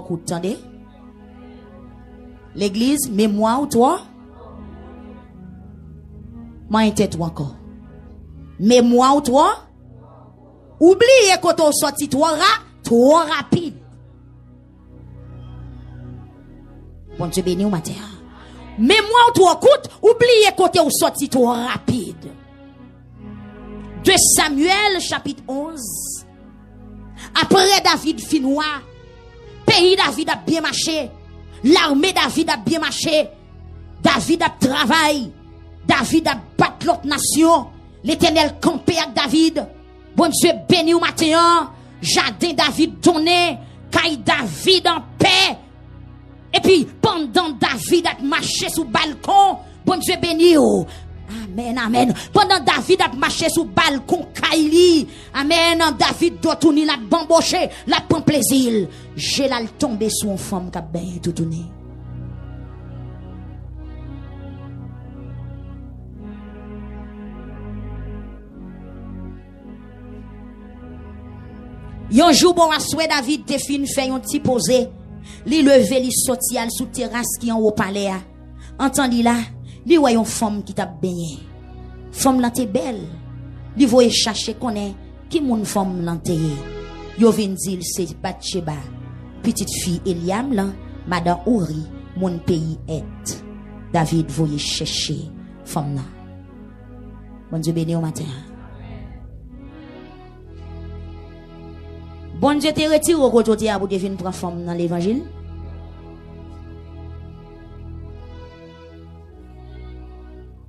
coup, attendez. L'église, mais moi ou toi? Moi, une tête ou encore. Mais moi ou toi? Oubliez quand on sorti trop rapide. Bon Dieu béni au matin. Mais moi ou toi, écoute, oubliez quand on sorti trop rapide. De Samuel, chapitre 11. Après David finnois, pays David a bien marché. L'armée David a bien marché. David a travaillé. David a battu l'autre nation. L'Éternel campé avec David. Bon Dieu béni au matin. Jardin David donné. Caille David en paix. Et puis pendant David a marché sous balcon. Bon Dieu béni. Amen, amen. Pendant David a marché sous balcon Kaili. Amen. David doit tourner la bamboché, la prend plaisir. J'ai là tombé sur une femme qui a bien tout tourné. Yon jour bon à souhait David te fin fait un petit posé. Li levé li sorti al sous terrasse qui en haut palais. Entendi là, li voyons femme qui t'a baigné. Femme là t'es belle. Li voye chercher connaît qui moun femme là t'es. Yo vinn dire c'est Bathsheba. Petite fille Eliam là, madame Ori, mon pays est. David voye chercher femme là. Bon Dieu béni au matin. Bon Dieu te retire au côté pour te venir prendre femme dans l'évangile.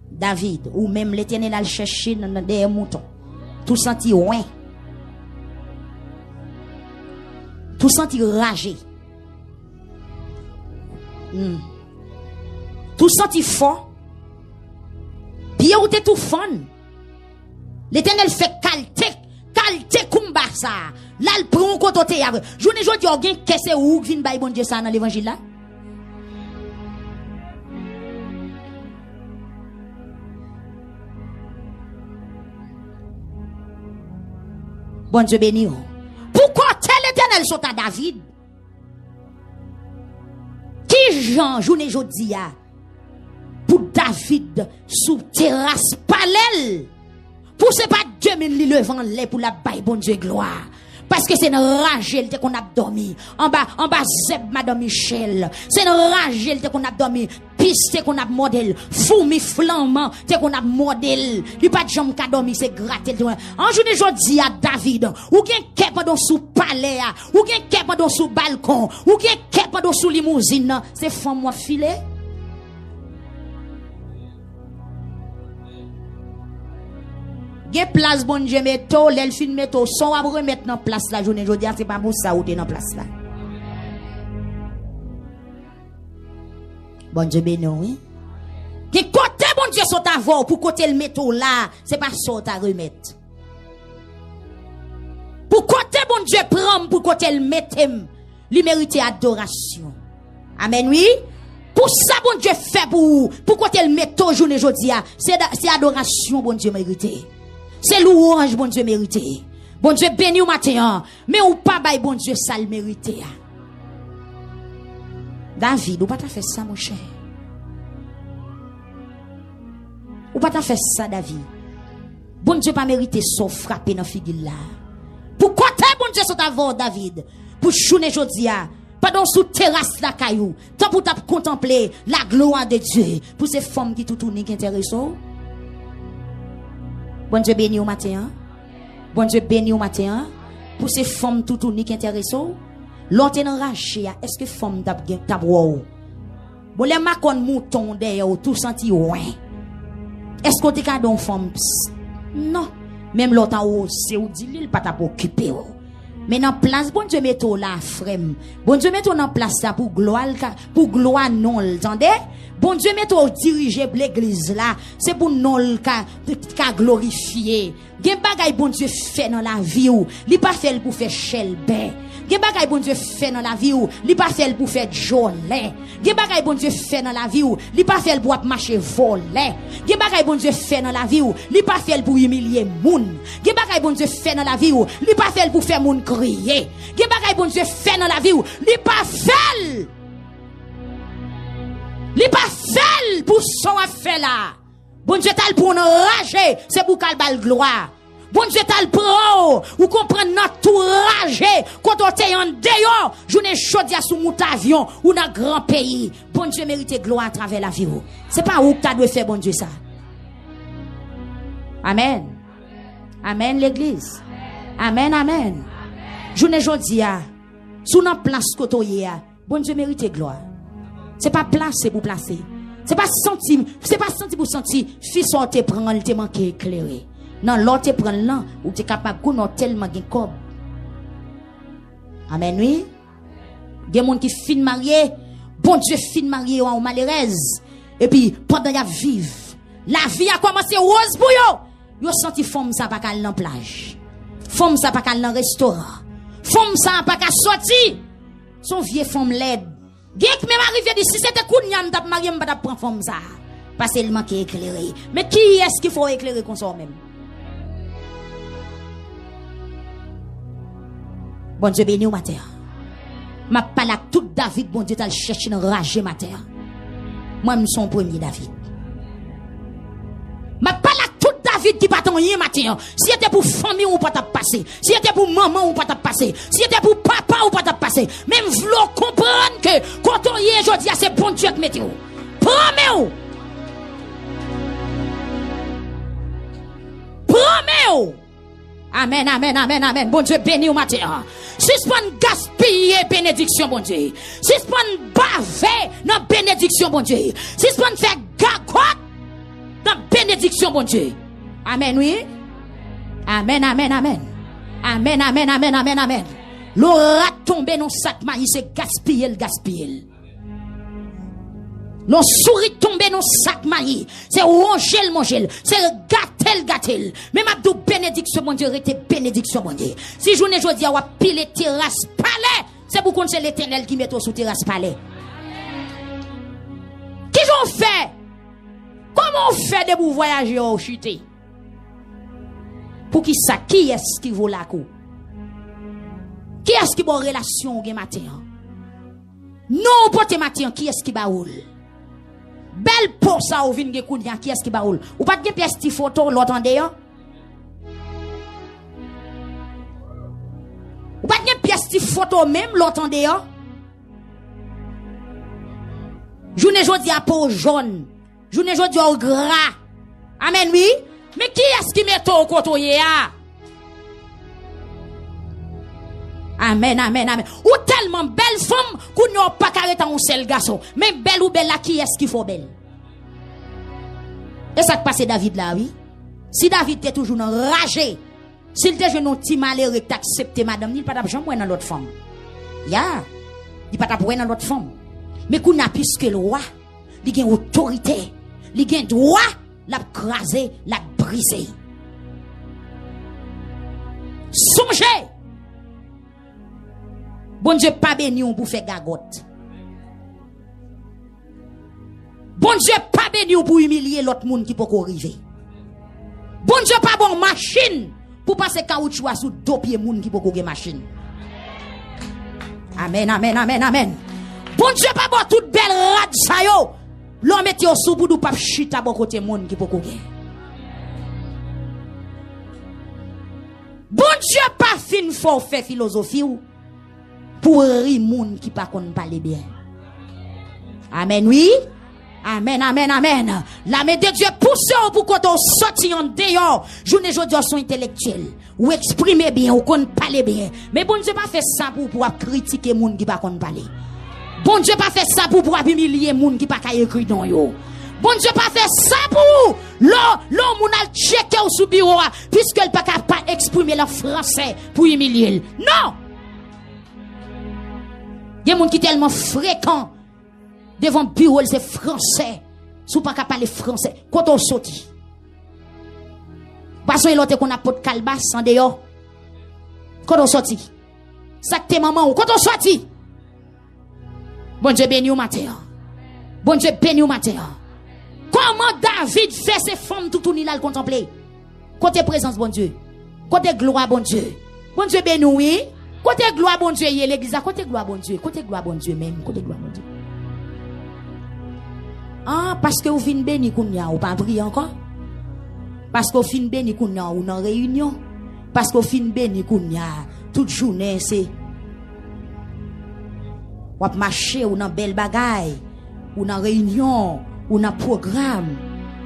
David, ou même l'Éternel a cherché dans des moutons. Tout senti ouin. Tout senti ragé. Tout senti fort. Bien ou t'es tout fun. L'Éternel fait Kalte kumbasa. Là, le prend contre te yave. Journée jodi ou gen kese ou vin bay bon Dieu ça dans l'évangile là. Bon Dieu béni. Pourquoi tel Éternel sont à David? Qui Jean journée jodi a pour David sous terrasse palais? Pour ce pas 2000 li levant les pour la baille bon Dieu gloire. Parce que c'est une rage qu'on a dormi. En bas Zeb Madame Michel. C'est une rage qu'on a dormi. Piste qu'on a modèle. Fourmi flamand qu'on a modèle. Il pas de jambe qu'a dormi, c'est gratter. En journée jodi à David. Ou gen kè pendant sous palais. Ou gen kè pendant sous balcon. Ou gen kè pendant sous limousine. C'est femme moi filé. Gen place bon Dieu metto, l'el fin metto, son à remettre dans place la journée jodi, c'est pas pour ça ou t'es dans place là. Bon Dieu béni oui. Qui côté bon Dieu sont à voir pour côté le metto là, c'est pas ça à remettre. Pour côté bon Dieu prend pour côté le mettre, lui mérite adoration. Amen oui. Pour ça bon Dieu fait pour côté le metto journée jodi, c'est adoration bon Dieu mérité. C'est louange, bon Dieu mérité. Bon Dieu béni au matin. Mais ou pas bail bon Dieu ça le mérité. David, ou pas t'as fait ça mon cher. Ou pas t'as fait ça David. Bon Dieu pas mérité sauf frapper dans figure là. Pourquoi t'es bon Dieu sont avant David? Pour journée jodia. Pardon sous terrasse la caillou. Tant pour t'a contempler la gloire de Dieu. Pour ces femmes qui tout tourner qui intéressent. Bon Dieu béni au matin. Bon Dieu béni au matin. Pour ces femmes tout qui intéressent. L'autre enragé, est-ce que femme t'a wow? Bon les macon mouton derrière tout senti ouin. Est-ce que tu as don femme? Non. Même l'autre en haut, c'est ou dit il pas t'a occupé. Mais dans place bon Dieu metto là frème. Bon Dieu metto dans place ça pour gloire non, entendez? Bon Dieu metto diriger l'église là, c'est pour non ka glorifier. Gen bagay bon Dieu fait dans la vie ou, li pas fait pour faire chelbe. Gen bagay bon Dieu fait dans la vie ou, li pas fait pour faire jolé. Gen bagay bon Dieu fait dans la vie ou, li pas fait pour marcher voler. Gen bagay bon Dieu fait dans la vie ou, li pas fait pour humilier moun. Gen bagay bon Dieu fait dans la vie ou, li pas fait pour faire moun crier. Gen bagay bon Dieu fait dans la vie ou, li pas fait. Li pas fait pour son affaire là. Bon Dieu t'al pour enrager, c'est pour qu'elle balle gloire. Bon Dieu t'al pro, ou comprendre notre tout rager, quand on t'est en dehors, journée chaude sous mon avion, ou dans grand pays. Bon Dieu mérite gloire à travers la vie. C'est pas où que t'as dû faire bon Dieu ça. Amen. Amen l'église. Amen, amen. Journée jodi a, sous nan place kotoye a, bon Dieu mérite gloire. C'est pas placer pour placer. C'est pas senti pour sentir, fils te prend, il te manque éclairé. Non, l'autre te prend là, ou te capable de tellement gen kob. Amen, oui. Gen moun qui fin marié, bon Dieu fin marié ou malheureuse. Et puis, pendant y a vive, la vie a commencé rose pour yo. Yo senti femme ça pas kal dans plage. Femme ça pas kal dans restaurant. Femme ça pas ka sorti. Son vieux femme laide. Gek même arrivé dit si c'était Kounyan t'a marié m'pa t'a prendre femme ça parce qu'il manque éclairer. Mais qui est-ce qu'il faut éclairer comme ça même? Bon Dieu béni au matin. M'a parlé à tout David, bon Dieu t'a cherché dans rager matin. Moi me son premier David. M'a parlé à tout David qui pas ton rien matin. Si c'était pour famille ou pas t'a passé, si c'était pour maman ou pas t'a passé, si c'était pour papa ou pas t'a passé, même v'lo comprendre que quand on y est aujourd'hui c'est bon Dieu qui mettez. Promets-vous. Promets-vous. Amen, amen, amen, amen. Bon Dieu béni au matin. Suspend gaspiller bénédiction, bon Dieu. Suspend baver dans bénédiction, bon Dieu. Suspend faire gagote dans bénédiction, bon Dieu. Amen, oui. Amen, amen, amen. Amen, amen, amen, amen, amen. Le rat tombé dans sac maïs, c'est gaspiller, gaspiller. Le souris tombé dans sac maïs, c'est ronger, manger, c'est gâter. Mais ma dou bénédiction, mon Dieu, était bénédiction, mon Dieu. Si journée jodi a pile terrasse palais, c'est pour qu'on c'est l'Éternel qui met sous terrasse palais. Qui j'en fait? Comment on fait de vous voyager au chuté? Pour qui ça? Qui est-ce qui vaut la coup? Qui est-ce qui a une relation au matin? Non, pour te matin, qui est-ce qui baoule? Belle pour ça ou vin ge kounya, qui est-ce qui baoule? Ou pas de pièce ti photo l'autre en dehors? Ou pas de pièce ti photo même l'autre en dehors? Journée jodi a peau jaune. Journée jodi au gras. Amen, oui? Mais qui est-ce qui met au kotoye a? Amen, amen, amen. Ou tellement belle femme qu'on n'a pas carré un seul garçon. Mais belle ou belle là, qui est-ce qu'il faut belle? Et ça te passe David là, oui? Si David était toujours enragé, s'il était jeune petit malheureux qui accepté madame, il ne peut pas jamais dans l'autre femme. Ya, il ne peut pas dans l'autre femme. Mais qu'on a plus que le roi, il a une autorité, il a un droit, l'a craser, l'a briser. Songez! Bon Dieu pas béni pour faire gagote. Bon Dieu pas béni pour humilier l'autre monde qui peut arriver. Bon Dieu pas bon machine pour passer caoutchouc sous deux pieds monde qui peut gagner machine. Amen, amen, amen, amen. Bon Dieu pas bon toute belle rad sa yo. L'on mette yo sous boudou pas chita bon côté monde qui peut gagner. Bon Dieu pas fin faut faire philosophie ou pour rire moun qui pas konn parler bien. Amen, oui. Amen, amen, amen. La main de Dieu pousse pour qu'on sorti en dehors. Journée jodi son intellectuel. Ou exprimer bien, ou qu'on parler bien. Mais bon Dieu pas fait ça pour critiquer moun qui pas konn parler. Bon Dieu pas fait ça pour humilier moun qui pas ka écrit dans yo. Bon Dieu pas fait ça pour l'homme moun al checker au sous bureau puisque elle pas capable exprimer le français pour humilier. Non. Il y a des gens qui sont tellement fréquents devant le bureau, c'est français. Si vous ne pouvez pas parler français, quand on saute. Parce que l'autre qu'on a pot de calbas en dehors. Quand on sorti. Ça que tes mamans, quand on sorti. Bon Dieu béni au matin. Bon Dieu béni au matin. Comment David fait ses femmes tout tourner là le contempler? Côté présence, bon Dieu. Côté gloire, bon Dieu. Bon Dieu béni, oui. Côté gloire, bon Dieu, il y a l'église. Côté gloire, bon Dieu. Côté gloire, bon Dieu même. Côté gloire, bon Dieu. Ah, parce que vous finissez béni, ou pas prier encore? Parce que vous finissez béni, ou en réunion? Parce que vous finissez béni, toute journée, c'est. Ou marcher, ou dans belle bagaille, ou dans réunion, ou dans programme,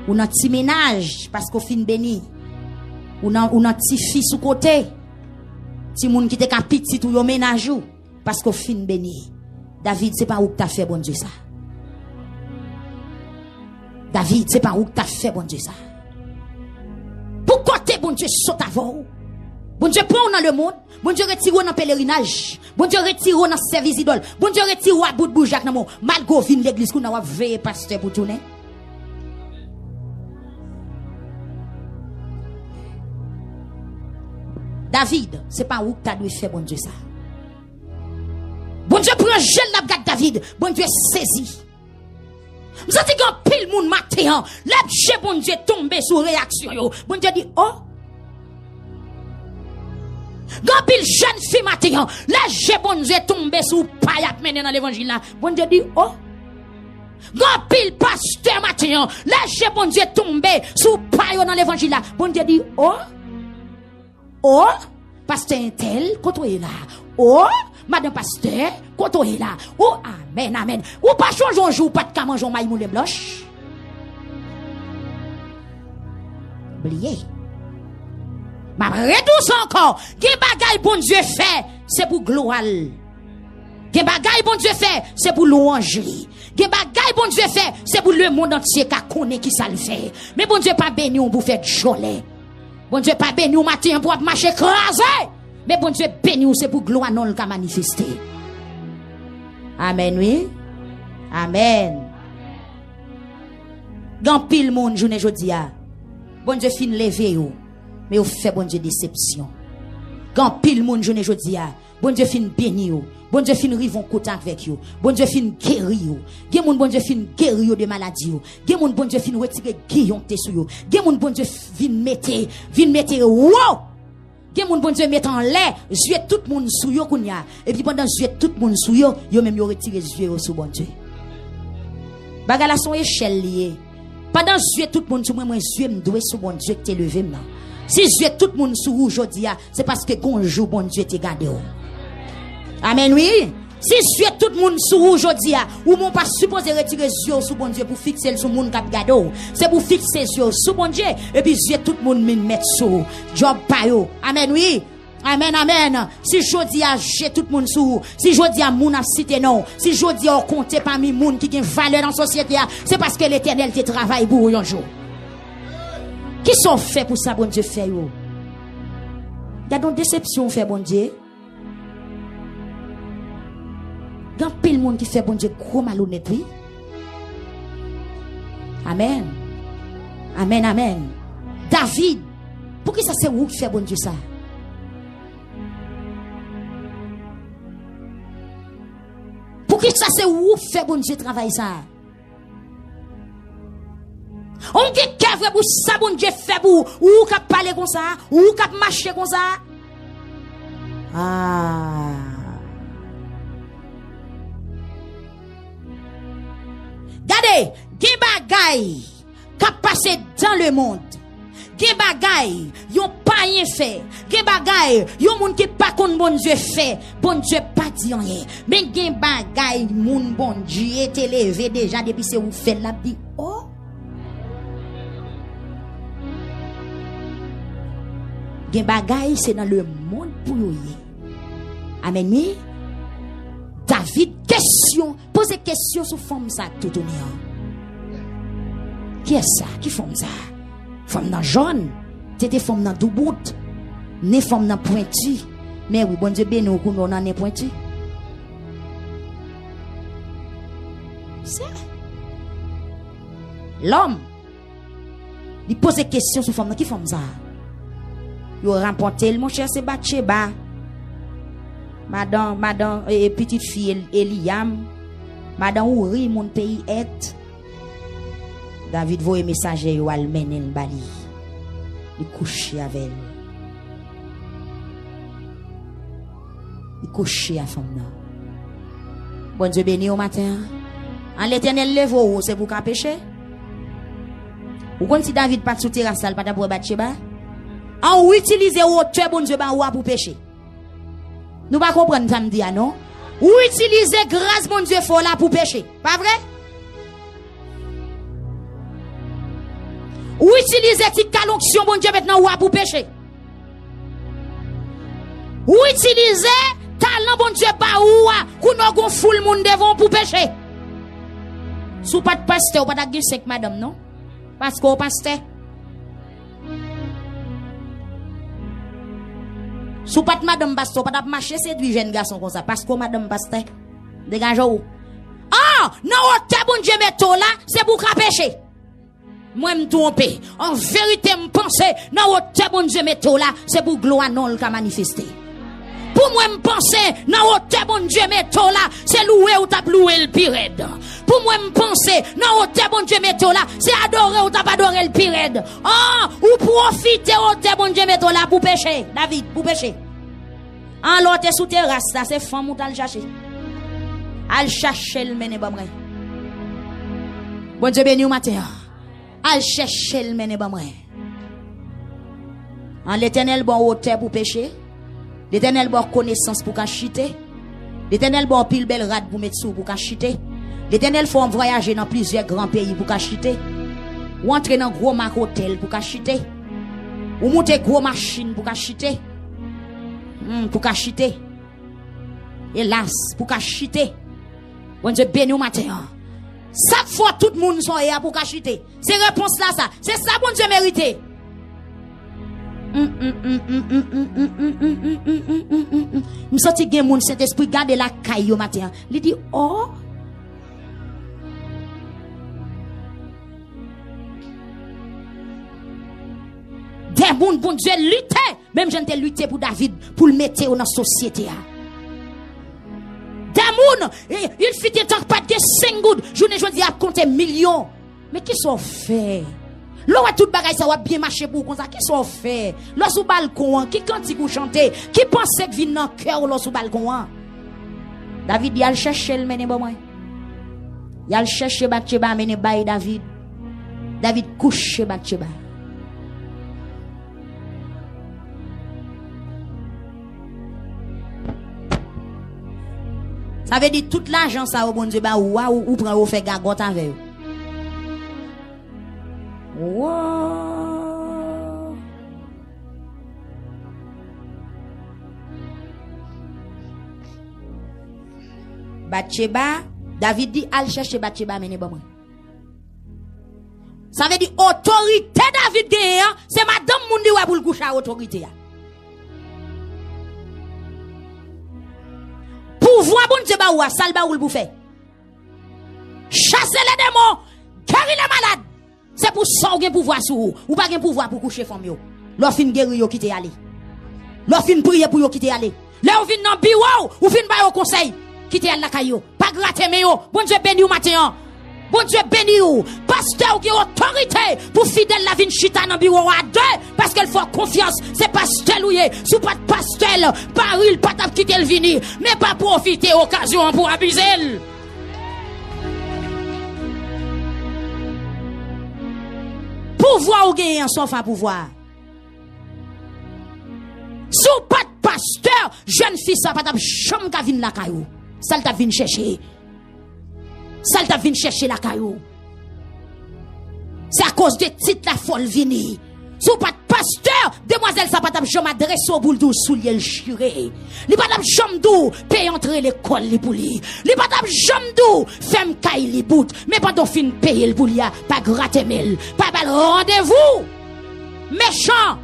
ou dans petit ménage, parce que vous finissez béni. Ou dans petit fils sous côté. Si moun qui te ka petit ou yo ménage ou parce que fin béni. David c'est pas où que t'as fait bon Dieu ça. David c'est pas où que t'as fait bon Dieu ça. Pourquoi t'es bon Dieu saute avant? Bon Dieu prend dans le monde, bon Dieu retire dans pèlerinage, bon Dieu retire dans service idole, bon Dieu retire à bout de bougeac dans mon malgré vinn l'église qu'on a veillé pasteur pour tourner. David, c'est pas où que tu dois faire bon Dieu ça. Bon Dieu prend gel la regarde David, bon Dieu saisi. Vous avez dit qu'un pile moun matin, l'abjet bon Dieu tombe sous réaction yo. Bon Dieu dit oh. Quand pile jeune fille matin, l'abjet bon Dieu tombe sous payak mené dans l'évangile là. Bon Dieu dit oh. Quand pile pasteur matin, l'abjet bon Dieu tombe sous payak dans l'évangile là. Bon Dieu dit oh. Oh, pasteur tel, quand on est là. Oh, madame pasteur, quand on est là. Oh, amen, amen. Ou pas changer un jour, pas de ka manger maï moule blanche. Oubliez. Ma redouce encore. Gen bagay bon Dieu fait, c'est pour gloire. Gen bagay bon Dieu fait, c'est pour louangerie. Gen bagay bon Dieu fait, c'est pour le monde entier qui connaît qui ça le fait. Mais bon Dieu pas béni on pour faire jolet. Bon Dieu pas béni au matin pour marcher écrasé. Mais bon Dieu béni c'est pour gloire non le manifester. Amen oui. Amen. Gan pile monde journée jodi a. Bon Dieu fin lever yo. Mais vous fait bon Dieu déception. Gan pile monde journée jodi a. Bon Dieu fin béni yo. Bon Dieu fin rivon contact avec yo. Bon Dieu fin guéri yo. Gen moun bon Dieu fin guéri yo de maladie yo. Gen moun bon Dieu fin retirer guillon te sou yo. Gen moun bon Dieu vin mette wow. Gen moun bon Dieu mette en l'air, yeux tout moun sou yo kounya. Et puis pendant yeux tout moun sou yo, yo même yo retirer yeux sou bon Dieu. Bagala son échelle lié. Pendant yeux tout moun sou moi yeux m'doué sou bon Dieu que t'es levé là. Si yeux tout moun sou aujourd'hui c'est parce que gonjou bon Dieu t'es gardé. Amen, oui. Si je suis tout le monde sous aujourd'hui, ou mon pas supposé retirer les yeux sous bon Dieu pour fixer sur le monde qui gado. C'est pour fixer les yeux sous bon Dieu. Et puis, je tout le monde me mettre sous. Job payo. Amen, oui. Amen, amen. Si je dis à j'ai tout le monde sous. Si je dis à moun a cité non. Si je dis à compter parmi moun qui ont valeur dans la société, c'est parce que l'éternel te travaille pour un jour. Qui sont faits pour ça, bon Dieu fait yo? Il y a donc déception fait bon Dieu. Il y a pile monde qui fait bon Dieu gros malhonnête, oui. Amen. Amen, amen. David, pour qui ça c'est où qui fait bon Dieu ça? Pour qui ça c'est où qui fait bon Dieu travail ça? On qui fait pour ça bon Dieu fait pour ou qui parler comme ça, ou qui marcher comme ça? Ah. Regardez, gen bagay qui passe dans le monde. Gen bagay, yon pas rien fait. Gen bagay, yon moun qui pas kon bon Dieu fait. Bon Dieu pas dit rien. Mais gen bagay, moun bon Dieu était levé déjà depuis c'est ou fait la dit oh. Gen bagay c'est dans le monde pour yo. Amen. Oui? David, question, posez question sur femme ça tout tourner. Qui est ça? Qui femme ça? Femme dans jaune, t'étais femme dans doubout, né femme dans pointu. Mais oui, bon Dieu béni ou qu'on en est pointu. C'est l'homme. Il pose question sur femme qui femme ça? Yo remporté mon cher c'est Bathsheba. Madame et petite fille Eliam. Madame Ouri mon pays est. David voye messager yo al mener le bali. Il couche avec elle. Il couche à femme là. Bon Dieu béni au matin. En l'Éternel lève ou c'est pour qu'à pécher. Ou quand si David pas sous terrasse pas pour Bathsheba. On utilise hauteur bon Dieu pour pécher. Nous pas comprendre samedi non. Ou utiliser grâce mon Dieu faut là pour pécher. Pas vrai? Ou utiliser petite calonction bon Dieu maintenant pour pécher. Ou utiliser talent bon Dieu pas ou qu'on gon foule monde devant pour pécher. Sous pas de pasteur, pas de 5 madame non? Parce qu'on pasteur. Sous pas de madame pasteur, pas de marcher séduit jeune garçon comme ça parce que madame pasteur. Dégagez-vous. Ah, non, bon Dieu metto là, c'est pour pécher. Moi me tromper. En vérité me penser, non, bon Dieu metto là, c'est pour gloire non le manifester. Pour moi me penser, non, bon Dieu metto là, c'est louer ou t'a louer le pirède. Pour moi me penser, non, bon Dieu metto là, c'est adorer ou t'a pas adorer le pirède. Ah, ou profiter bon Dieu metto là pour pécher. David, pour pécher. En l'autre sous terrasse là, c'est femme ou t'al chercher. Al chercher le mène bon Dieu béni au matin. Al chercher le mène bon En l'Éternel bon hauteur pour pécher. L'Éternel bon connaissance pour cachiter. L'Éternel bon pile belle rade pour mettre sous pour cachiter. L'Éternel faut voyager dans plusieurs grands pays pour cachiter. Ou entrer dans gros marque hôtel pour cachiter. Ou monter gros machine pour cachiter. Pour cachiter. Hélas, pour cachiter. Bon Dieu béni au matin. Chaque fois tout le monde sont là pour cachiter. C'est réponse là ça. C'est ça bon Dieu mérité. Me senti gen moun Saint-Esprit garder la caille au matin. Il dit oh des moun bon Dieu lutter. Même j'en te lutter pour David pour le mettre dans la société. Des moun il fit des temps pas de 5 gouttes. Journée je dis à compter millions. Mais qui sont fait? L'on a tout bagaille ça va bien marcher pour comme ça qui sont fait. L'on sous balcon qui cantique ou chanter, qui pense que vient dans cœur l'on sous balcon. David il a chercher le mener bon moi. Il a chercher Bathsheba mener bail David. David couche Bathsheba. Ça veut dire toute l'argent ça au bon Dieu ba ou prend ou fait gagote avec eux. Wow. Bathsheba, David dit al chercher Bathsheba mener bon moi. Ça veut dire autorité David gagne, c'est madame moun di wa pour le coucher à autorité. Pouvoir bon Dieu ba ou sal ba ou le bouffer. Chasser les démons, guérir les malades. C'est pour ça ou pouvoir sur vous. Ou pas gen pouvoir pour coucher femme yo. L'on fin guérir yo quitter aller. L'on fin prier pour yo quitter aller. Là ou fin dans bureau ou fin ba yo conseil quitter aller la caillou. Pas gratter mais yo. Bon Dieu béni ou matin. Bon Dieu béni ou. Pasteur qui a autorité pour fidèle la vin chita dans bureau à deux parce qu'elle faut confiance. C'est pasteur loué. Sous pas de pasteur, paril pas t'a quitter le vini, mais pas profiter occasion pour abuser. Pouvoir ou gagner sauf à pouvoir. Sous pas de pasteur, jeune fille ça pas t'a chambre ka vinn la caillou. Ça t'a vinn chercher. Ça t'a vinn chercher la caillou. C'est à cause de titre la folle vini. Sous pas de pasteur, demoiselle ça pas t'a chambre adresse au boule dou soulier le chiré. Li pas t'a chambre dou paye entrer l'école li pour li. Li pas t'a chambre dou femme caille li bout, mais pas don fin payer le boulia, pas gratter mel, pas bal rendez-vous. Méchant.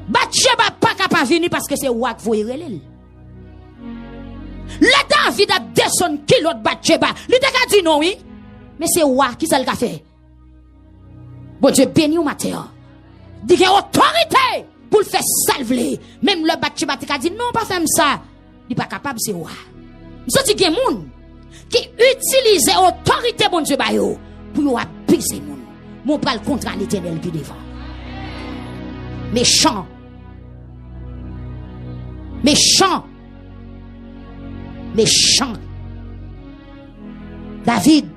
Bathsheba pas capable venir parce que c'est roi qui voye relèl. Le David a descend kilo de Bathsheba. Il t'a dit non oui, mais c'est roi qui ça le fait. Bon Dieu béni au matin. Il y a autorité pour le faire salver. Même le Bathsheba a dit non, pas faire ça. Il n'est pas capable, c'est ouais. Je dis qu'il y a des gens qui utilisent l'autorité bon Dieu pour apaiser les gens. Mon bras contre l'Éternel qui devant. Méchant. Méchant. Méchant. David,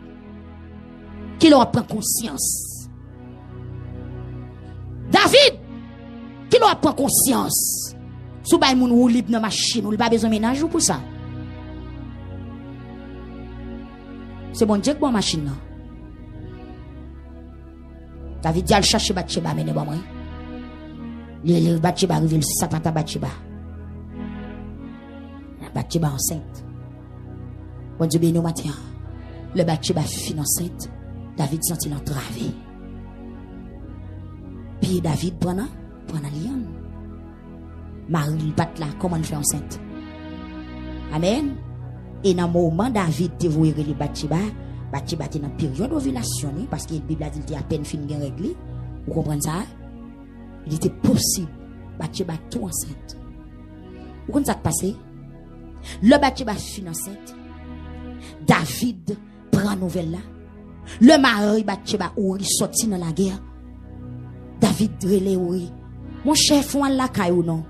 qui leur prend conscience. David, qui leur prend conscience. Sous bay moun ou libre dans machine, ou pas besoin de ménage pour ça. C'est bon Dieu que bon machine là. David dit al chercher Bathsheba mais ne pas moi. Le Bathsheba arrive le Satan ta Bathsheba. Bathsheba enceinte. Bon Dieu béni au matin. Le Bathsheba fin enceinte. David sentit l'entravé. Puis David prend la liane. Marie bat là comment il fait enceinte. Amen. Et dans le moment David te voyer les Bathsheba était dans période d'ovulation parce que la Bible a dit qu'il a à peine fini de régler. Vous comprenez ça? Il était possible Bathsheba tout enceinte. Vous comprenez ça qui passé? Le Bathsheba fin enceinte. David prend nouvelle là. Le mari Bathsheba Ouri sorti dans la guerre. David relé Ouri. Mon chef on la caille ou non?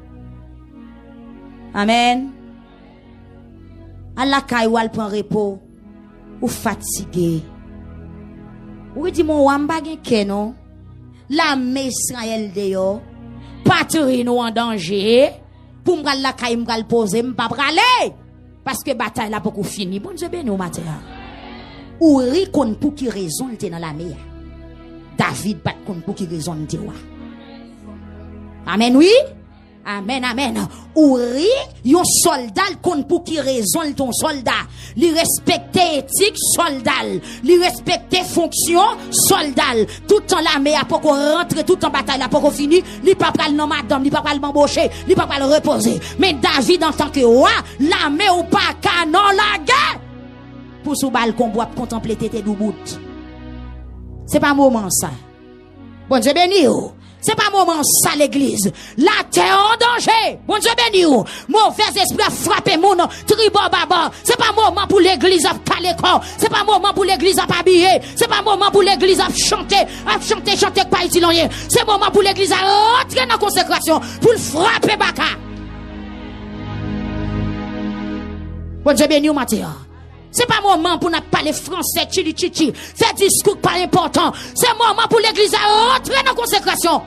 Amen. Allah caille ou al prend repos ou fatigué. Ou dit mon wamba gen ke non? La Israël de yo patrie nous en danger pour m'gal la caille m'gal poser m'pa praler parce que bataille là beaucoup fini. Bon Dieu béni au matin. Ou rikon pour qui raison il était dans la mer. David pas kon pour qui raison il était wa. Amen oui. Amen, amen. Ouri, yon soldat compte pour qui raison ton soldat. Li respecte éthique soldat. Li respecte fonction soldat. Tout temps l'armée a pas rentre, tout en bataille a pas fini. Li pas pral non madame, li pas pral m'embaucher, li pas pral reposer. Mais David en tant que roi, l'armée ou pas canon la guerre. Pour sous balcon pour contempler tété doubout. C'est pas moment ça. Bon Dieu béni ou. C'est pas moment ça l'église. La terre en danger. Bon Dieu béni ou. Mauvais esprit a frappé mon tribo baba. C'est pas moment pour l'église à caler corps. C'est pas moment pour l'église à habiller. C'est pas moment pour l'église à chanter pas itilien. C'est moment pour l'église à rentrer dans consécration pour le frapper baka. Bon Dieu béni ou matin. C'est pas moment pour nous parler français, chichi, faire discours pas important. C'est moment pour l'église à rentrer dans consécration.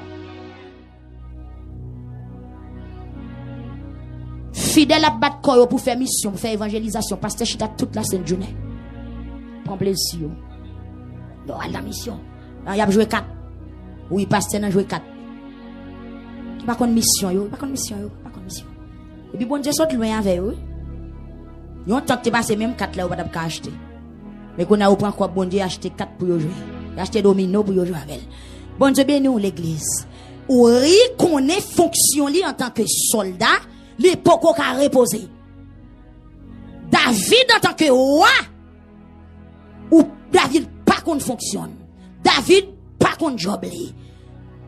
Fidèle à battre corps pour faire mission, pour faire évangélisation. Pasteur Chita toute la sainte journée. Prends plaisir. Non, à la mission. Il a joué 4. Oui, pasteur a joué 4. Qui pas contre mission, yo. Pas contre mission, yo. Pas contre mission. Et puis bon Dieu saute loin avec eux. Yon tant que tu passes même 4 là, ou pas d'ap acheter. Mais qu'on a ou prend quoi, bon Dieu acheter 4 pour jouer. Acheter domino pour jouer avec. Bon Dieu béni ou l'église. Ou reconnaît fonction li en tant que soldat. L'époque qu'on a reposé. David en tant que roi, ou David pas qu'on fonctionne. David pas qu'on job li.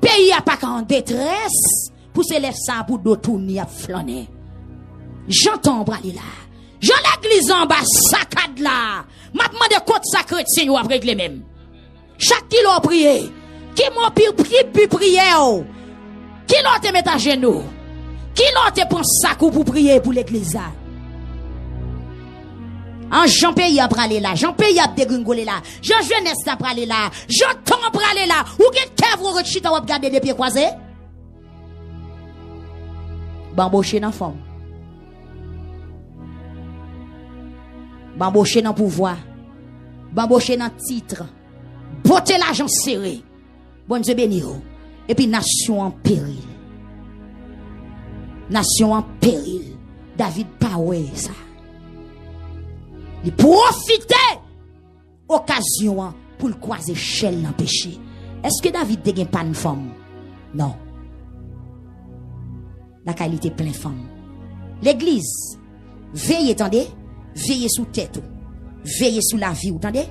Pays a pas qu'en détresse, pour se laisser ça pour d'autres tourner à flâner. J'entends braler là. Jean l'église en bas, saccade là. M'a demandé contre ça chrétien ou après les mêmes. Chaque qui l'a prié, qui m'a prié prière, qui l'a te mettre à genoux. Qui l'ont te prend sac pour prier pour l'église là? En Jean Pays a pralé là, Jean Pays a dégringolé là, Jean Jeunesse a pralé là, Jean Tom a pralé là, ou gen kèvre rechita ou regarder des pieds croisés? Bamboché dans forme. Bamboché dans pouvoir. Bamboché dans titre. Botter l'argent serré. Bon Dieu béni. Et puis nation en péril. Nation en péril. David pas ouais ça. Il profite occasion pour le croiser chel dans péché. Est-ce que David te gen pas une femme? Non. La qualité plein femme. L'église veillez, attendez, veillez sous tête, veillez sous la vie, attendez,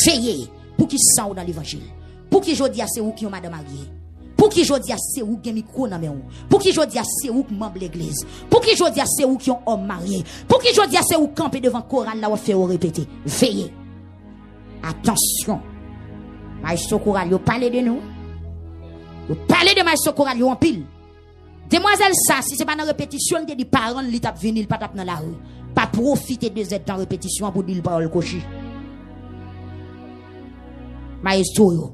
veillez pour qui sont dans l'évangile. Pour qui jodi a c'est ou qui ont madame mariée. Pour qui je dis à c'est où qui micro dans main. Pour qui je dis à c'est où qui membre l'église. Pour qui je dis à c'est où qui ont homme marié. Pour qui je dis à c'est où camper devant chorale là ou fait répéter. Veillez. Attention. Maestro chorale, yo parlez de nous. Yo parlez de maestro chorale yo en pile. Demoiselle ça, si c'est pas dans répétition, on te dit parents li tap venir, pas tap dans la rue. Pas profiter de cette temps répétition pour dire parole cochi. Maestro yo.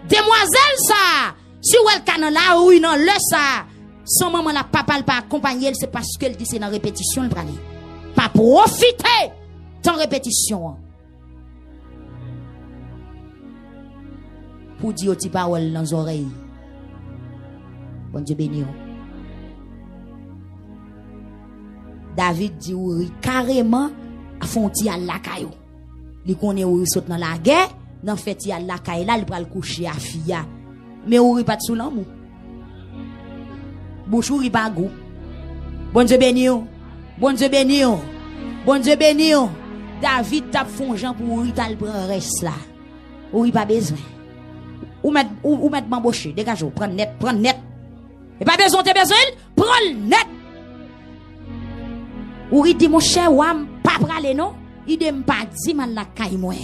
Demoiselle ça, si ou elle dans la rue non le ça, son maman la papa pas accompagner, c'est parce qu'elle dit c'est dans répétition le praler. Pas profiter dans répétition. Pour dire aux paroles dans les oreilles. Bon Dieu béni. David dit oui, carrément à fonti à la caillou. Il connaît où il saute dans la guerre, dans fait il a la caille là, il va le coucher à fia. Mais ou pas sous l'amour. Bouchou il pas goût. Bon Dieu béni. Bon Dieu béni. Bon Dieu béni. David tape fond Jean pour il t'al prend reste là. Ou il pas besoin. Ou mettre m'embaucher, dégage, prends net. Et pas besoin de besoin, prends net. Ou il dit mon cher ouam pas praler non, il dit pas dit mal la caille moi.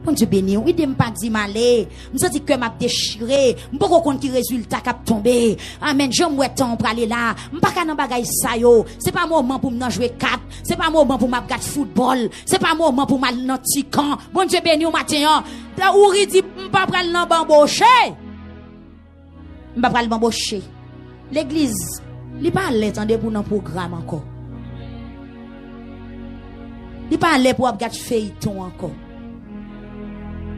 Bon Dieu béni, il dit pas dit malé, me senti que m'a déchiré, m'pa compte qui résultat cap tomber. Amen, je m'oué temps praler là, m'pa ka nan bagay sa yo, c'est pas moment pour m'en jouer 4, c'est pas moment pour m'a regarder football, c'est pas moment pour m'a nan ti camp. Bon Dieu béni au matin, da ou il dit m'pa pral nan bamboché. M'pa pral bamboché. L'église, li pas l'attendre pour nan programme encore. Li pas aller pour regarder feuilleton encore.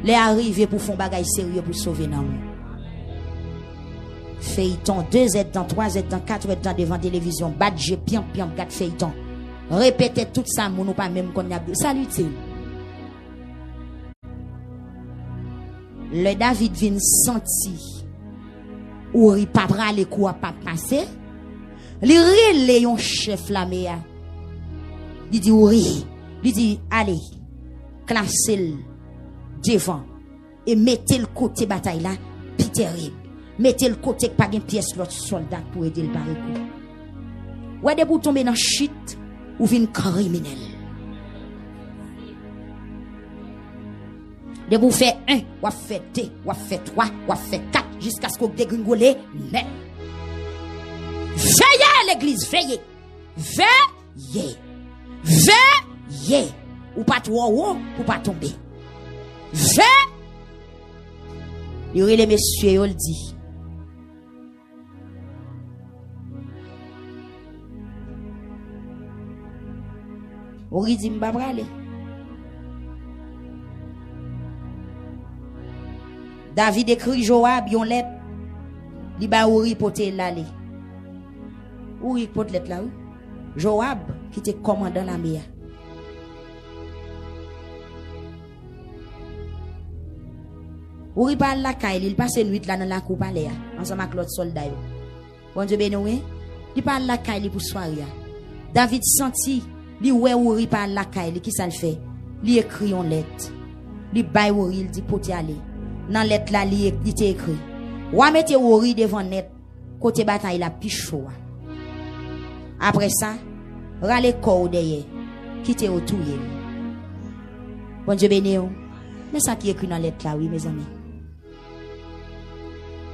Les arrivés pour faire bagay sérieux pour sauver nan. Feuilleton 2 aides dans 3 aides dans 4 aides dans devant télévision, badge pian regarde feuilleton. Répétez tout ça mon ou pas même qu'on y a salut-il. Le David vient senti ou il pas prale quoi pas passer. Li relé yon chef la mea. Il dit oui, il dit allez, classez devant et mettez le côté bataille là, puis terrible. Mettez le côté pas une pièce l'autre soldat pour aider le barricou. Ou de vous tomber dans chute ou vin criminel. De vous faire 1, ou faire 2, ou faire 3, ou faire 4 jusqu'à ce que vous dégringolez net. Veillez l'église, veillez. Veillez. Veillez. Ou pas trop haut pour pas tomber. Veillez. Il y aurait les messieurs, ils le dit. Ou il dit m'ba brale. David écrit Joab yon lettre. Li ba Ouri pote l'aller. Ouri pote lettre là. Joab qui était commandant l'armée. Ouri parle la caille, il passe nuit là dans la cour palais ensemble avec l'autre soldat. Bon Dieu béni, il parle la caille pour soirée. David senti li ouais Ouri parle la caille, qui ça le fait? Li écrit en lettre. Li bay Ouri, il dit pote aller. Dans lettre là li était écrit. Wa mette Ouri devant net côté bataille la pichou. Après ça, rale corps derrière, quitte au touyer. Bon Dieu béni. Mais ça qui écrit dans lettre là oui mes amis.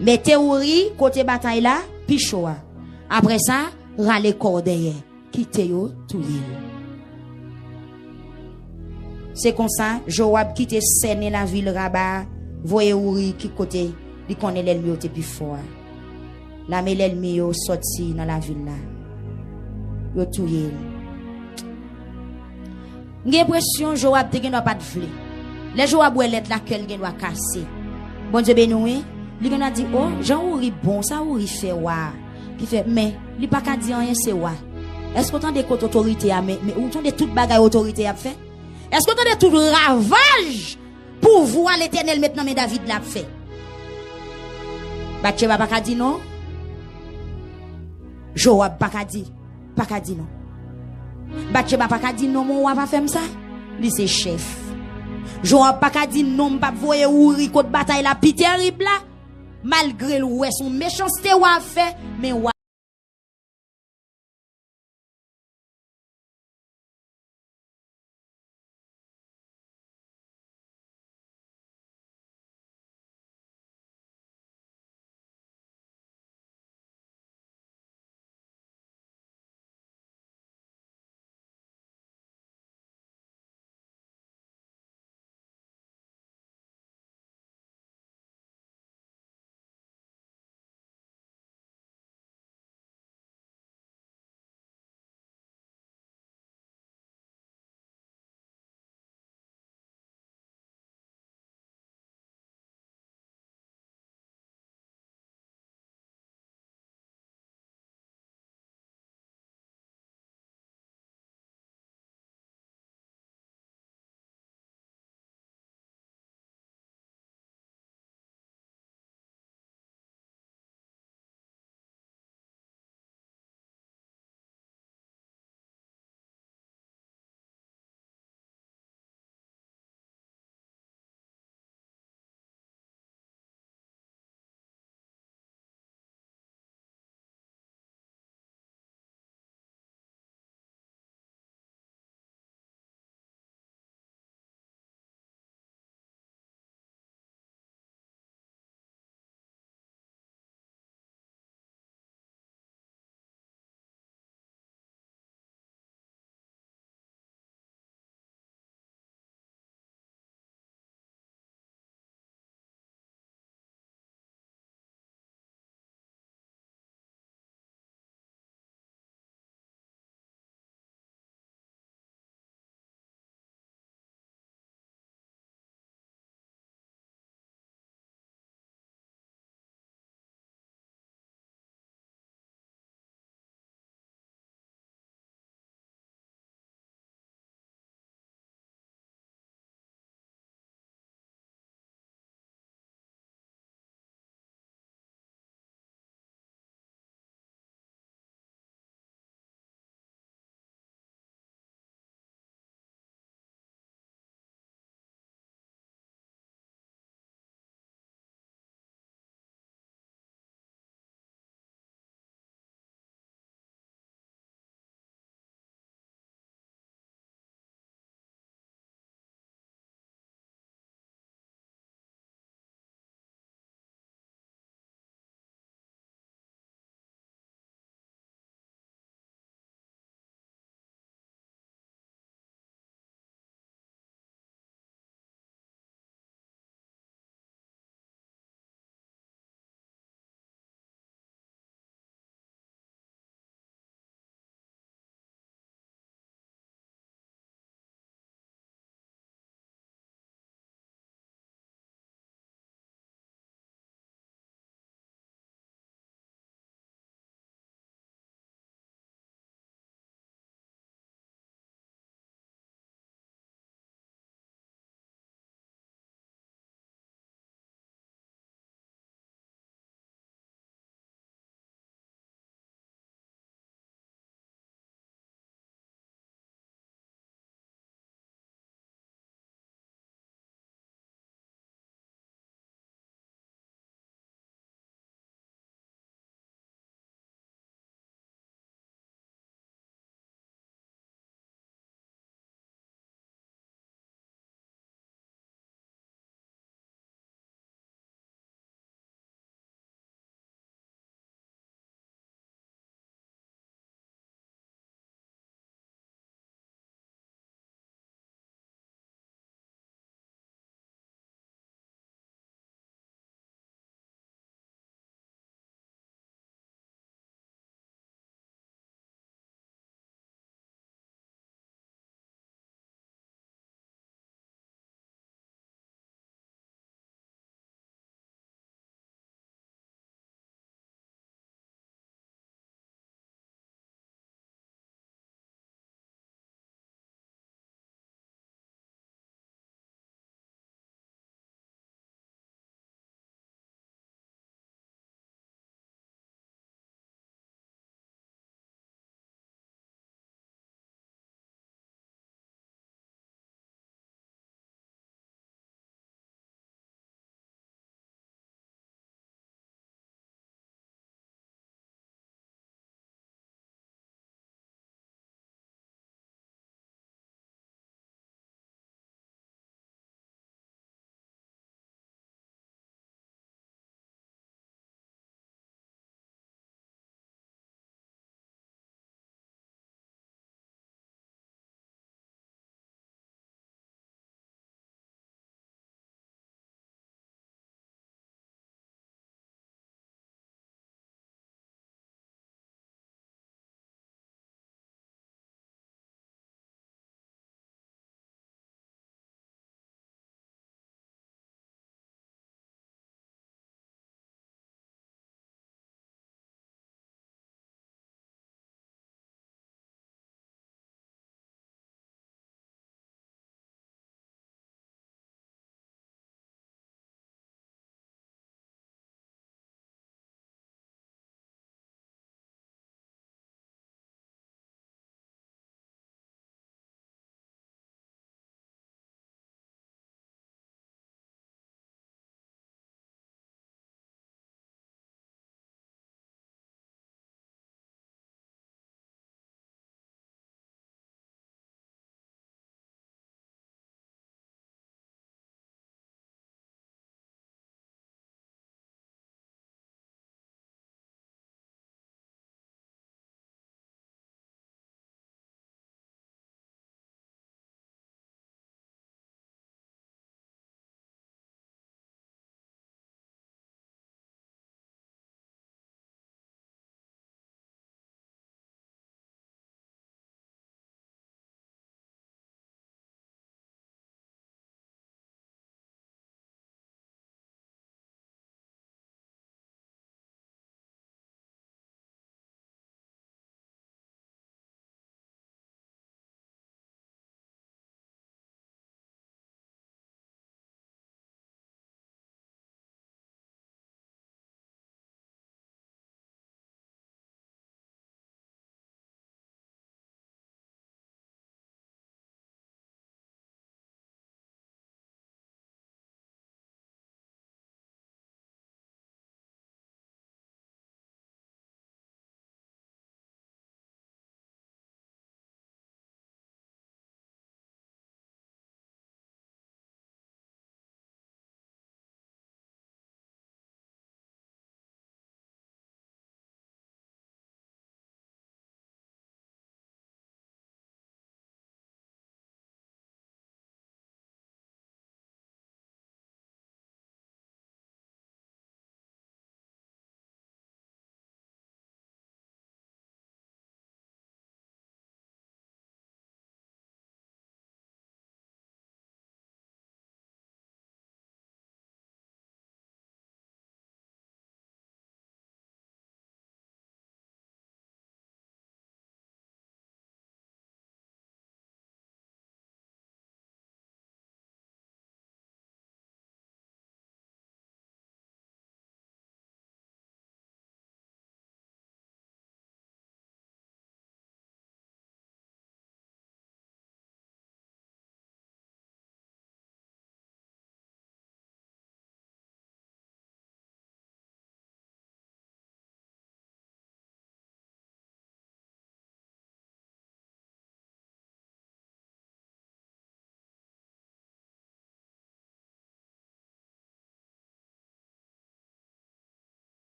Mettez Ouri côté bataille là, pichou. Après ça, rale corps derrière, quitte au touyer. C'est comme ça, Joab quitte scène la ville Rabat, voyez Ouri qui côté, il connaît l'ennemi au plus fort. La mais l'ennemi yo sorti dans la ville là. Yo touye. J'ai l'impression Joab te gen pas de vle. Les Joab oué lettre la quel gen doit casser. Bon Dieu béni, il gen a dit oh, Jean Ouri bon, ça Ouri fait wa. Qui fait mais il pas ka dire rien c'est wa. Est-ce qu'on entend côté autorité a mais ou de toute bagaille autorité a fait? Est-ce qu'on entend tout ravage pour voir l'Éternel maintenant mais David l'a fait? Bathsheba pas ka dit non. Joab pas ka dit non. Bathsheba pas ka dit non mon wa va faire ça. Lui c'est chef. Joab pas ka dit non pas voyer Ouri côté bataille la pi terrible là. malgré le ouais son méchanceté ou a fait mais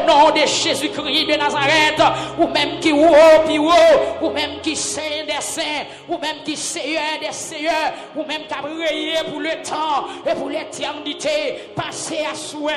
nom de Jésus-Christ de Nazareth, ou même qui haut, puis haut, ou même qui saint des saints, ou même qui seigneur des seigneurs, ou même qui a brillé pour le temps et pour l'éternité, passez à souhait,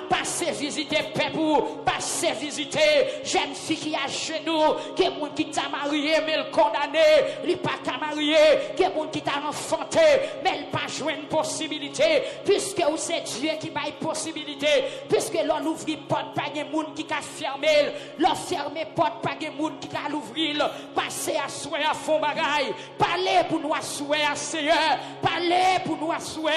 passez visiter peuple, passez visiter jeune fille qui a genoux, qui est monde qui t'a marié mais le condamné, il pas qu'à marier, qui est monde qui t'a enfanté mais il pas joué une possibilité, puisque c'est Dieu qui va une possibilité, puisque l'on ouvre porte pas de monde qui a fermé, l'on ferme porte pas de monde qui a l'ouvrir, passez à souhait à fond bagaille, parlez pour nous à souhait à Seigneur, parlez pour nous à souhait,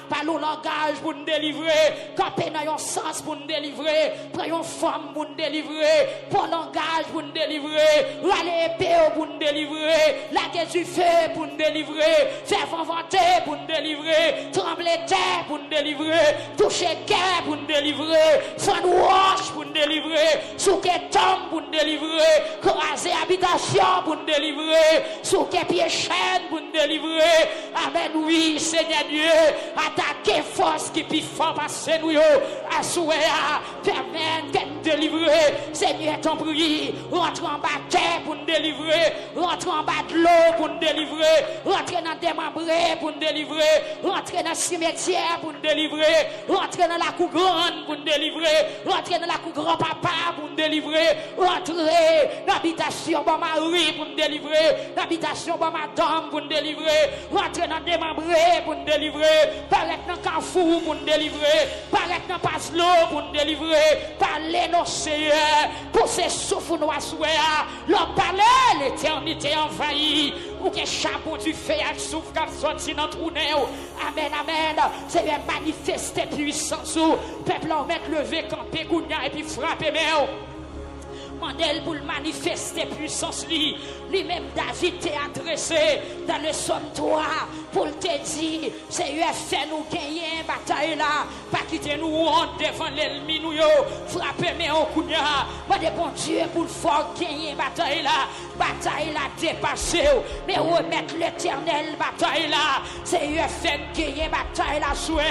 parlez au langage pour nous délivrer, camper dans un sens pour nous délivrer, prenons femme pour nous délivrer, pour langage pour nous délivrer, râler épée pour nous délivrer, la du feu pour nous délivrer, faire vanter pour nous délivrer, trembler terre pour nous délivrer, toucher cœur pour nous délivrer, faire roche pour nous délivrer, souquer tombe pour nous délivrer, craser habitation pour nous délivrer, souquer pied chaîne pour nous délivrer. Amen, oui, Seigneur Dieu, attaquer force qui puis fort passer nous, à souhait, permettre d'être délivré. Seigneur, ton prie, rentre en bas de terre pour nous délivrer, rentre en bas de l'eau pour nous délivrer, rentre dans des démembré pour nous délivrer, rentre dans le cimetière pour nous délivrer, rentre dans la cour grande pour nous délivrer, rentre dans la cour grand-papa pour nous délivrer, rentre dans l'habitation de mari pour nous délivrer, l'habitation de madame pour nous délivrer, rentre dans le démembré pour nous délivrer, paraître dans le carrefour pour nous délivrer, paraître dans le passe-l'eau pour nous délivrer, parler nos seigneurs, pour ces souffles nous assurer, leur parler l'éternité envahie, pour que chapeau du feu et souffle qui sorti dans le trou. Amen, amen. C'est bien manifester puissance. Peuple, on met lever, camper, gounia et puis frapper, mais mandel pour manifester puissance lui-même David t'est adressé dans le psaume 3 pour te dire Seigneur fait nous gagner bataille là, pas quitter nous honte devant l'ennemi nous yo, frapper mais au kounya, pas de bon Dieu pour le fort gagner bataille là dépassé, mais remettre l'éternel bataille là, Seigneur fait gagner bataille là, souhait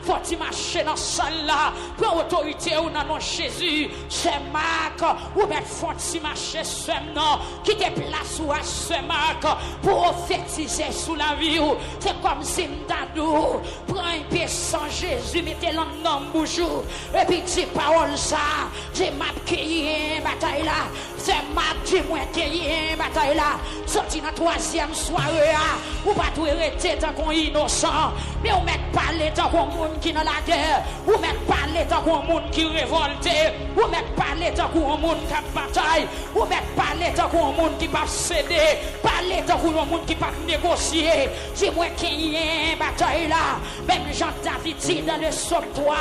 faut tu marcher dans salle là, prends autorité au nom de Jésus, c'est marque ou mettre faut tu marcher seulement qui te place ou à ce marque pour prophétiser sous la vie, c'est comme si m'dadou prends un pied sans Jésus, mettez l'en nom bouchou et puis dis parole ça, j'ai m'a gagné bataille là, c'est m'a dit moi gagné bataille là, sorti dans troisième soirée ou pas tout arrêter tant qu'on innocent, mais on met parler tant qu'on monde qui dans la guerre, ou met parler tant qu'on monde qui révolté, ou met parler tant qu'on monde qui a bataille, ou met parler tant qu'on monde qui pas céder, parler tant qu'on monde qui pas négocier, c'est moi qui ai bataille là, même Jean David dit dans le psaume 3,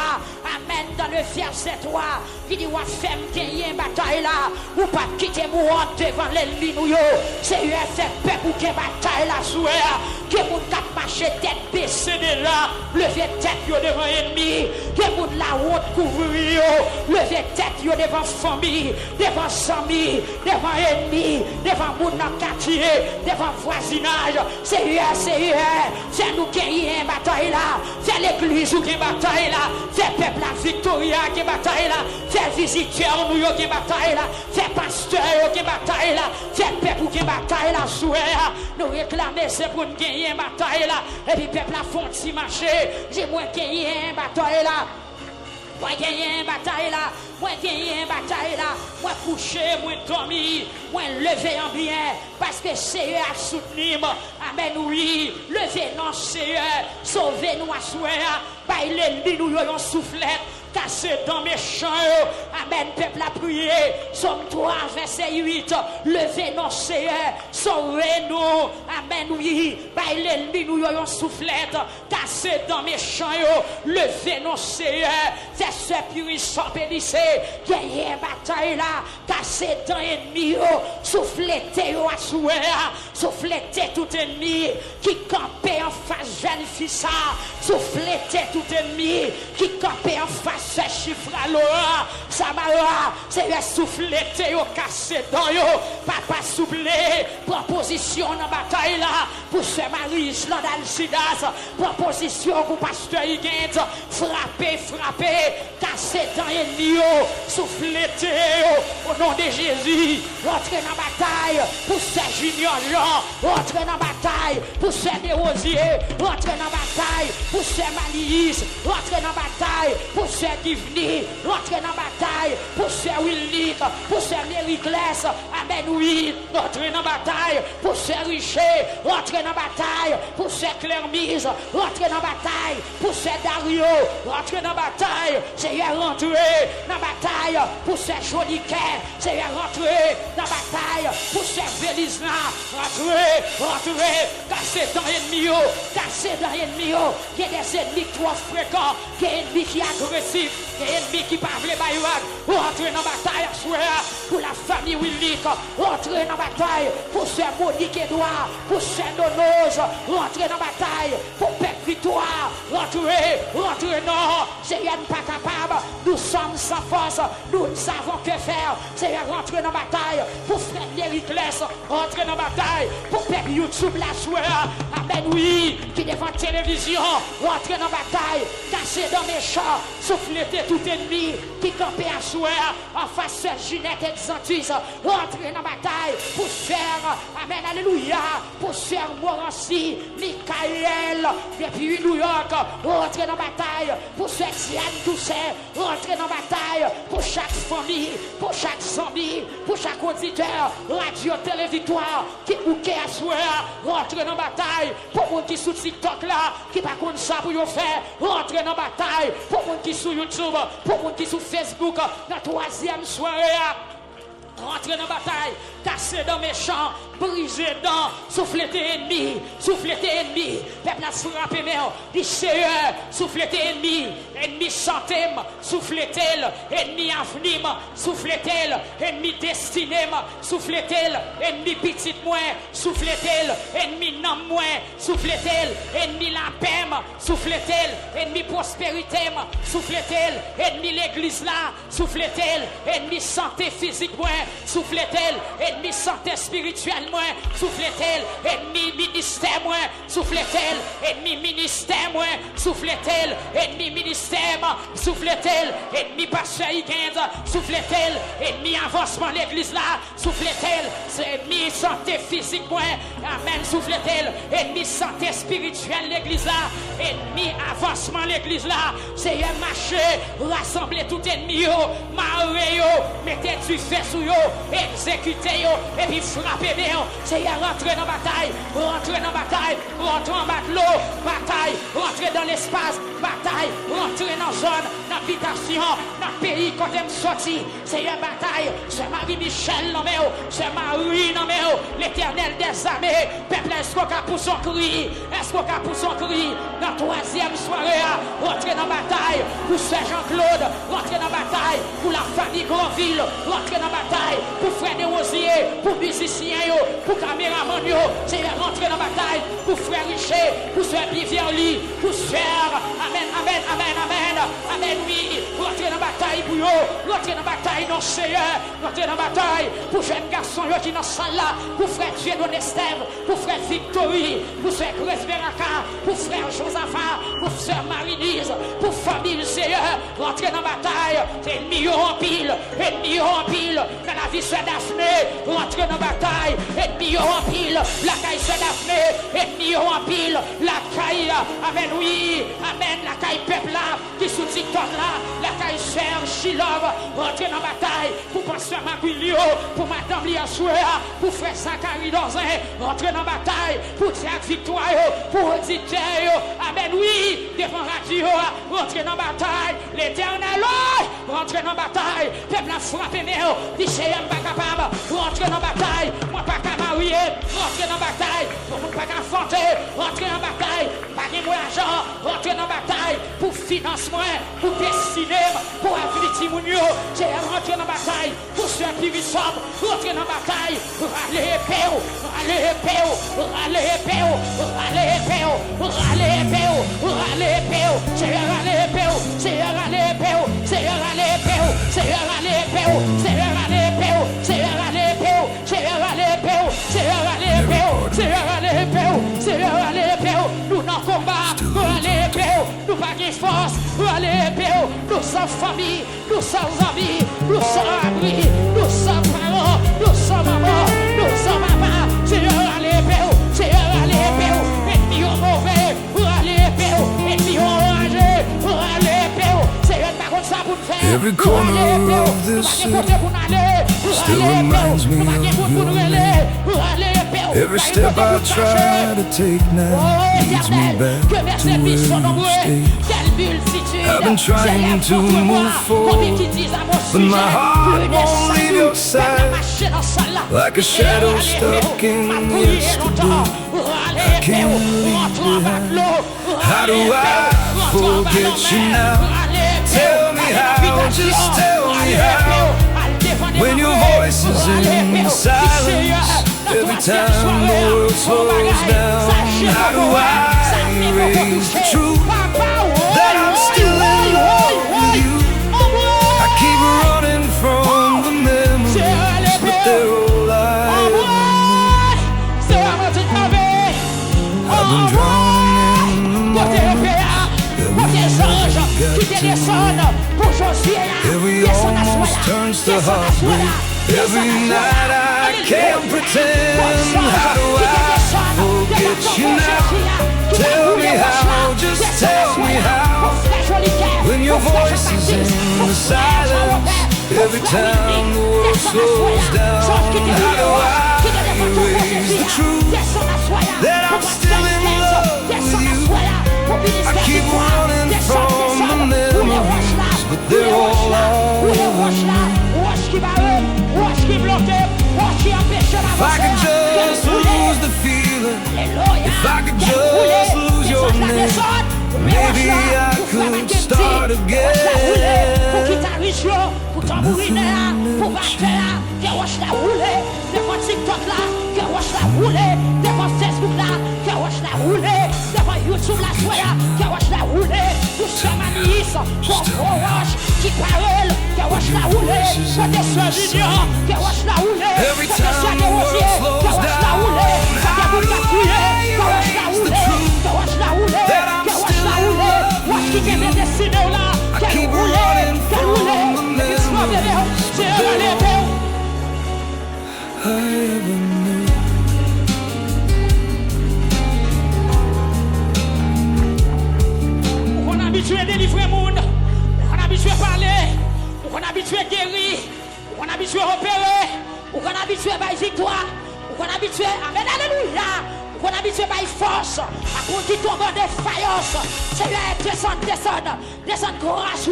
amen, dans le verset 3, qui dit ouais femme qui ai bataille là, ou pas quitter moi devant l'ennemi nous yo, c'est eu fait peuple qui bataille là souhait, que mon cap marcher tête baissée déjà, lever tête yo devant ennemi, que mon la route couvrir yo, lever tête yo devant famille, devant amis, devant ennemi, devant mon quartier, devant voisinage, c'est nous gagner bataille là, c'est l'église qui bataille là, c'est peuple la Victoria qui bataille là, c'est visiteur nous qui bataille là, c'est pasteur qui bataille là, c'est peuple qui bataille là, souhait nous réclamer c'est pour nous gagner bataille là, et puis peuple la font si marcher, j'ai moins gagner bataille là. Moi gagner bataille là, moi gagner bataille là, moi coucher, moi dormir, moi lever en bien, parce que Seigneur a soutenu moi. Amen, oui, levez non Seigneur, sauvez-nous à souhait, baille l'ennemi nous yon soufflette, cassez dans mes champs, amen, peuple a prié, Somme 3, verset 8, levez non Seigneur, sauvez-nous, amen, oui, baille l'ennemi nous yon soufflette, cassez dans mes champs, levez non Seigneur, c'est ce puissant bénissé, gagné bataille là, cassez dans l'ennemi, soufflez à souhait, soufflez tout ennemi qui campait en face jeune fille ça, soufflez tout ennemi qui campait en face pasteur chiffre à Laura, Samara, Seigneur souffler yo cassé dans yo, papa souffler, proposition dans bataille là, pour ce Marie Landalcidas, proposition pour pasteur Higgins, frapper, casser dans ennemi yo, souffler yo, au nom de Jésus, rentrer dans bataille, pour ce Junior Jean, rentrer dans bataille, pour ce Desrosiers, rentrer dans bataille, pour ce Malice, rentrer dans bataille, pour ce Givni, rentrer dans bataille, pour ce Willy, pour ce Mériclès, amen oui, rentrer dans bataille, pour ce Richer, rentrer dans bataille, pour ce Clermise, rentrer dans bataille, pour ce Dario, rentrer dans bataille, Seigneur rentrer dans bataille, pour ce Joliquet, Seigneur rentrer dans bataille, pour ce Vélisna, rentrer, casser dans l'ennemi, casser dans l'ennemi, qui est des ennemis trop fréquents, qui est ennemi qui est agressif, qui est ennemi qui parle baïouad, rentrer dans bataille, pour la famille Willy, rentrer dans bataille, pour ce Monique Edouard, pour ce Nonos, rentrer dans bataille, pour Père Victoire, rentrer, non, Seigneur n'est pas capable, nous sommes sans force, nous ne savons que faire, Seigneur rentrer dans bataille, pour Frère Mériclès, rentrer dans bataille, pour Père YouTube la soirée, amen oui, qui devant la télévision, rentrer dans bataille, casser dans mes champs, souffler tout ennemi, qui campait à soirée, en face de Ginette et Xantus, rentrer dans bataille, pour faire, amen, alléluia, pour faire Morancy, Michael, depuis New York, rentrer dans bataille, pour faire Diane Toussaint, rentrer dans bataille, pour chaque famille, pour chaque zombie, pour chaque auditeur, radio, télé, victoire, qui bouquet à soir, rentrer dans bataille, pour moi qui sous TikTok là, qui pas contre ça pour faire, rentrer dans bataille, pour moi qui sous YouTube, pour moi qui sous Facebook, dans la troisième soirée, rentrer dans bataille, casser dans mes champs, briser dans, souffler tes ennemis, peuple a frappé mais dit Seigneur, souffler tes ennemis, ennemi santé, souffler tel, ennemi avenir, souffler tel, ennemi destiné, souffler tel, ennemi petit moins, souffler tel, ennemi non moins, souffler tel, ennemi la paix, souffler tel, ennemi prospérité, souffler tel, ennemi l'église là, souffler tel, ennemi santé physique moins, souffler tel, ennemi santé spirituelle moins, souffler tel, ennemi ministère moins, souffler tel, ennemi ministère moins, souffler tel, ennemi ministère, souffler tel, ennemi pasteur Higgins, souffler tel, ennemi avancement l'église là, souffler tel, ennemi santé physique moins, amen, souffler tel, ennemi santé spirituelle l'église là, ennemi avancement l'église là, c'est un marché, rassembler tout ennemi yo, marrer yo, mettez du feu sur yo, exécuter yo, et puis frapper bien, c'est rentrer dans bataille, rentrer dans bataille, rentrer en bas de l'eau, bataille, rentrer dans l'espace, bataille, rentrer dans zone, dans l'habitation, dans le pays quand elle sorti, c'est une bataille, c'est Marie-Michel non mais c'est Marie non mais l'éternel des armées, peuple est-ce qu'on a pour son cri, est-ce qu'on a pour son cri, dans la troisième soirée, rentrer dans bataille, pour Saint-Jean-Claude, rentrer dans bataille, pour la famille Grandville, rentrer dans bataille, pour Frère Desrosiers, pour musiciens, pour caméraman, c'est rentrer dans bataille, pour Frère Richer, pour Frère Biverly, pour Frère, amen, amen, amen, amen, amen, oui, rentrer dans bataille pour eux, rentrer dans bataille, non Seigneur, rentrer dans bataille, pour jeunes garçons qui sont dans la salle là, pour Frère Dieudonné Estève, pour Frère Victory, pour Frère Grace Beraka, pour Frère Josaphat, pour Frère Marinise, pour famille Seigneur, rentrer dans bataille, c'est ennemi en pile, dans la vie de Daphné, rentrer dans bataille, ennemi en pile, la caille de Daphné, ennemi en pile, la caille, amen, oui, amen, la caille peuple là, qui sous TikTok là, la caille Serge Chilov, rentrer dans bataille, pour Pasteur Maguilio, pour Madame Liasouéa, pour Frère Zachary Dorzin, rentrer dans bataille, pour Théâtre Victoire, pour auditeur, amen, oui, devant radio, rentrer dans bataille, l'éternel, rentrer dans bataille, peuple a frappé, mais dit c'est pas capable, rentrer dans bataille, moi pas qu'à marier, rentrer dans bataille, pour moi pas qu'à fonder, rentrer dans bataille, pas de moi l'argent, rentrer dans bataille, pour financement, pour destiner, pour avenir Timounio, c'est rentrer dans bataille, pour se pirisom, rentrer dans bataille, râler épée, râler épée, râler épée, râler épée, râler épée, râler épée, c'est râler épée, c'est râler épée, Seigneur à l'épée, Seigneur à l'épée, Seigneur à l'épée, Seigneur à l'épée, Seigneur à l'épée, Seigneur à l'épée, Seigneur à l'épée, Seigneur à l'épée, nous n'en combat, nous à l'épée, nous pas de force, nous à l'épée, nous sommes famille, nous sommes amis, nous sommes abris, nous sommes parents, nous sommes maman, nous sommes maman, Seigneur à l'épée, Seigneur à l'épée, ennemi au mauvais, nous à l'épée, ennemi au enragé, nous à l'épée, Seigneur pas comme ça pour nous faire, Every corner of this city still reminds me of your name. Every step I try to take now leads me back to where you stayed. I've been trying to move forward, but my heart won't leave your side. Like a shadow stuck in yesterday, I can't leave behind. How do I forget you now? Tell me how, just tell me how. When your voice is in the silence, every time the world slows down, how do I erase the truth that I'm still in love with you? I keep running from the memories, but they're all alive in me. I've been drowning in the moment that we never got to know. Every almost turns to heartbreak. Every night I can't pretend. How do I forget you now? Tell me how, just tell me how. When your voice is in the silence, every time the world slows down, how do I erase the truth that I'm still in love with you? I keep running from the memories, but they're all over me. If I could just lose the feeling, if I could just lose your name, maybe I could start again. Every time the world slows down, how do I erase the truth that I'm still in love with you? I keep running from the memories that I ever knew. On est habitué à délivrer le monde, on est habitué à parler, on est habitué à guérir, on est habitué à opérer, on est habitué à la victoire, on est habitué à Amen, alléluia, on est habitué à la force, à qu'on qui tombe en défaillance. Seigneur, descend grâce ou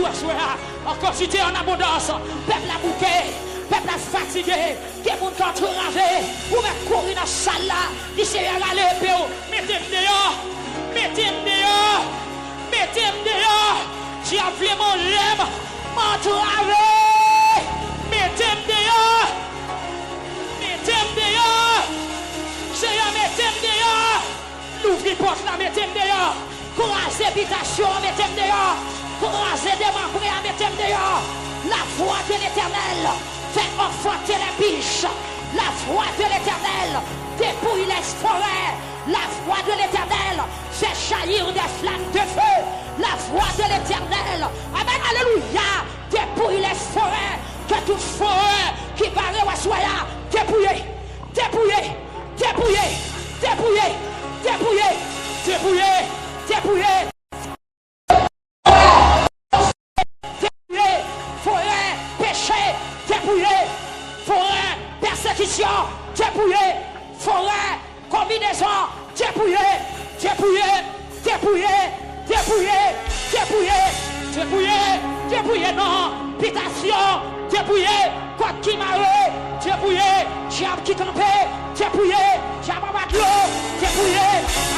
en quantité, en abondance, peuple à bouquet. Peuple fatigué, qui est mon corps ravé, ou même courir dans la salle là, dit Seigneur à l'épée, mettez-moi dehors, mettez-moi dehors, mettez-moi dehors, tu as appelé mon lème, m'entraver, mettez-moi dehors, mettez-moi dehors, Seigneur, mettez-moi dehors, l'ouvrir porte là, mettez-moi dehors, courage d'habitation, mettez-moi dehors, courage de démembrer, mettez-moi dehors, la voix de l'Éternel. Fais enfanter les biches, la voix de l'Éternel dépouille les forêts, la voix de l'Éternel fait jaillir des flammes de feu, la voix de l'Éternel, amen, alléluia, dépouille les forêts, que toute forêt qui paraît à soya, dépouillée, dépouillée, dépouillée, dépouillée, dépouillée, dépouillée, dépouillée. Forêt, persécution, dépouillé, forêt, combinaison, dépouillé, dépouillé, dépouillé, dépouillé, dépouillé, dépouillé, dépouillé, non, pitation, dépouillé, quoi qui marre, dépouillé, diable qui campait, dépouillé, diable en bas de l'eau, dépouillé,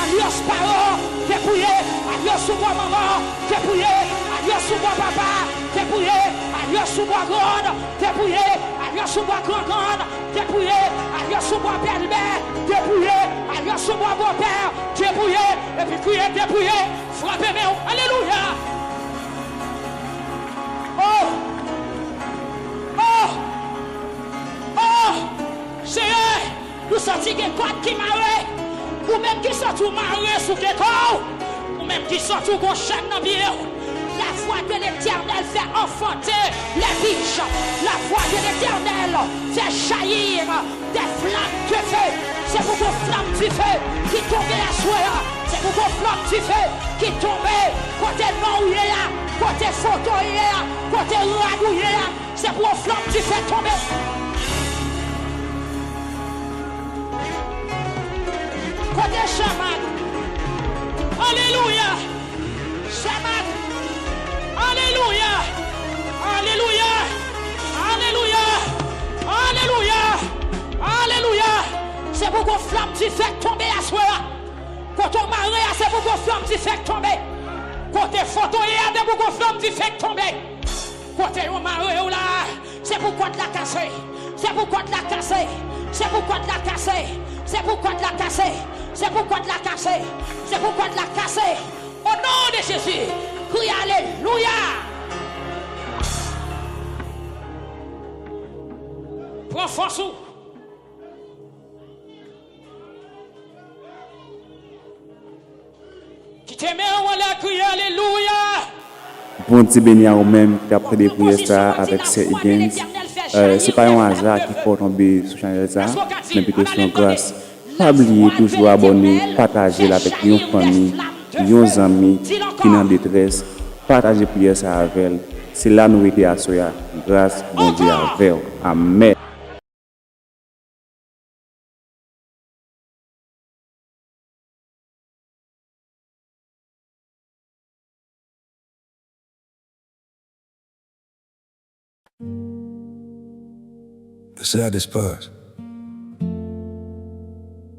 alliance parole, dépouillé, alliance sous moi maman, dépouillé, alliance sous moi papa, dépouillé, alliance sous moi grande, dépouillé, alliance sous moi grand-grande, dépouillé, alliance sous moi belle-mère, dépouillé, alliance sous moi beau-père, dépouillé, et puis crier, dépouillé, frappez-moi, alléluia. Oh, fois qui marre, ou même qui sort tout marre sous quelque ou même qui sort tout gros chaîne dans pied. La foi de l'Éternel fait enfanter les biches. La foi de l'Éternel fait jaillir des flammes de feu. C'est pour vos flammes du feu qui tombent à soir. C'est pour vos flammes du feu qui tombent côté mouillé là, côté photo là, côté radouillé là. C'est pour vos flammes du feu tomber. Côté chaman. Alléluia. Chaman. Alléluia. Alléluia. Alléluia. Alléluia. Alléluia. C'est pour vos flammes du feu tomber à soir. Quand on marie, c'est pour vos flammes du feu tomber. Côté photo, c'est pour vos flammes du feu tomber. Côté on marie là, c'est pour quoi de la casser. C'est pour quoi de la casser. C'est pour quoi de la casser. C'est pour quoi de la casser. C'est pour quoi de la casser. C'est pour quoi de la casser. Au nom de Jésus, crie alléluia. Prends force. Qui t'aime, on va crier alléluia. Bon Dieu béni à vous-même qui a pris des prières ça avec ces Higgins. C'est pas un hasard qui faut tomber sur chaîne ça, mais plutôt sur grâce. Pas oublier toujours abonner, partager avec une famille, une amis qui sont en détresse. Partager prière ça avec elle. C'est là nous été à soya. Grâce bon Dieu avec vous. Amen. The saddest part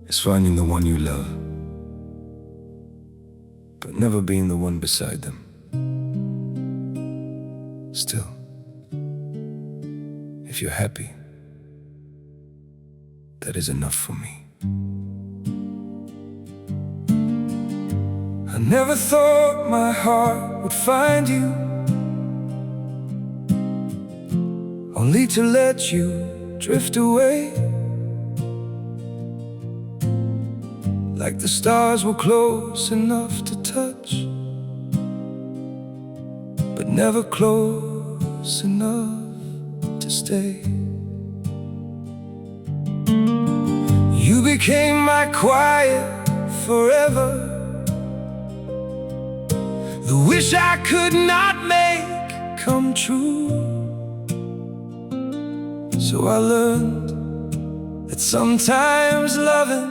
is finding the one you love, but never being the one beside them. Still, if you're happy, that is enough for me. I never thought my heart would find you, only to let you drift away. Like the stars were close enough to touch, but never close enough to stay. You became my quiet forever, the wish I could not make come true. So I learned that sometimes loving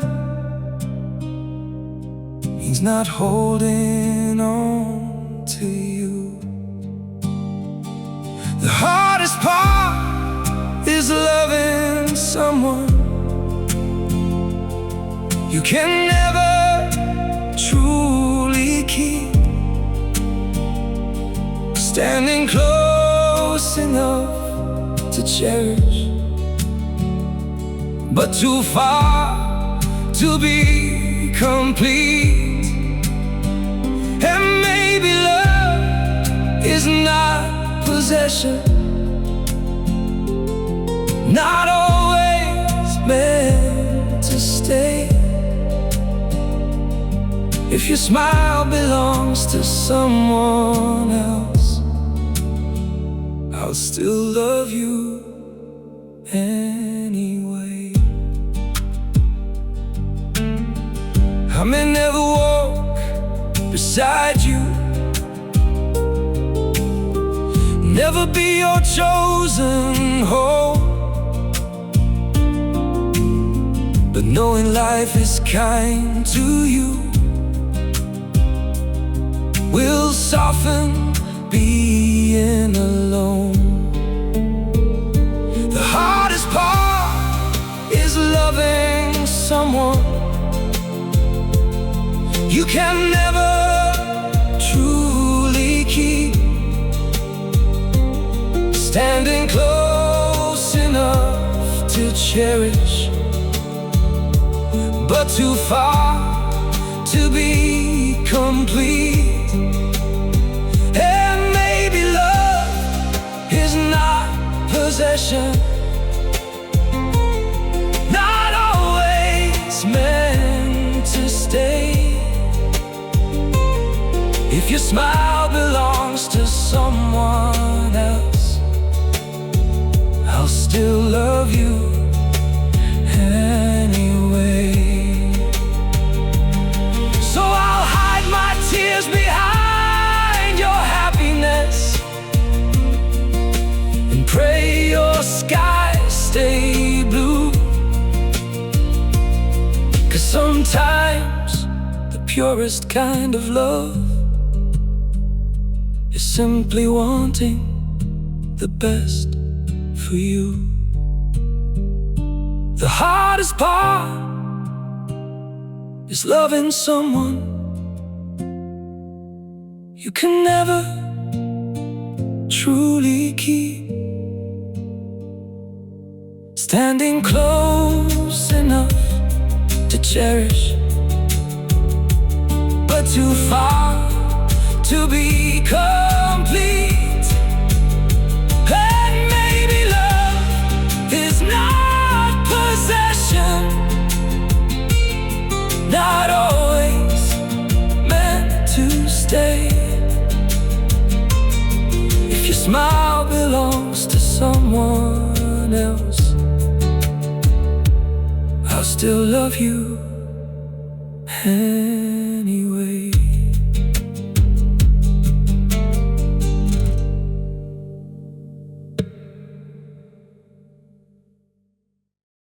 means not holding on to you. The hardest part is loving someone you can never truly keep. Standing close enough to cherish, but too far to be complete. And maybe love is not possession, not always meant to stay. If your smile belongs to someone else, I'll still love you anyway. I may never walk beside you, never be your chosen home, but knowing life is kind to you will soften being alone. The hardest part is loving someone you can never truly keep. Standing close enough to cherish, but too far to be complete. And maybe love is not possession, not always your smile belongs to someone else, I'll still love you anyway. So I'll hide my tears behind your happiness and pray your skies stay blue. 'Cause sometimes the purest kind of love is simply wanting the best for you. The hardest part is loving someone you can never truly keep. Standing close enough to cherish, but too far to be complete. And maybe love is not possession, not always meant to stay. If your smile belongs to someone else, I'll still love you.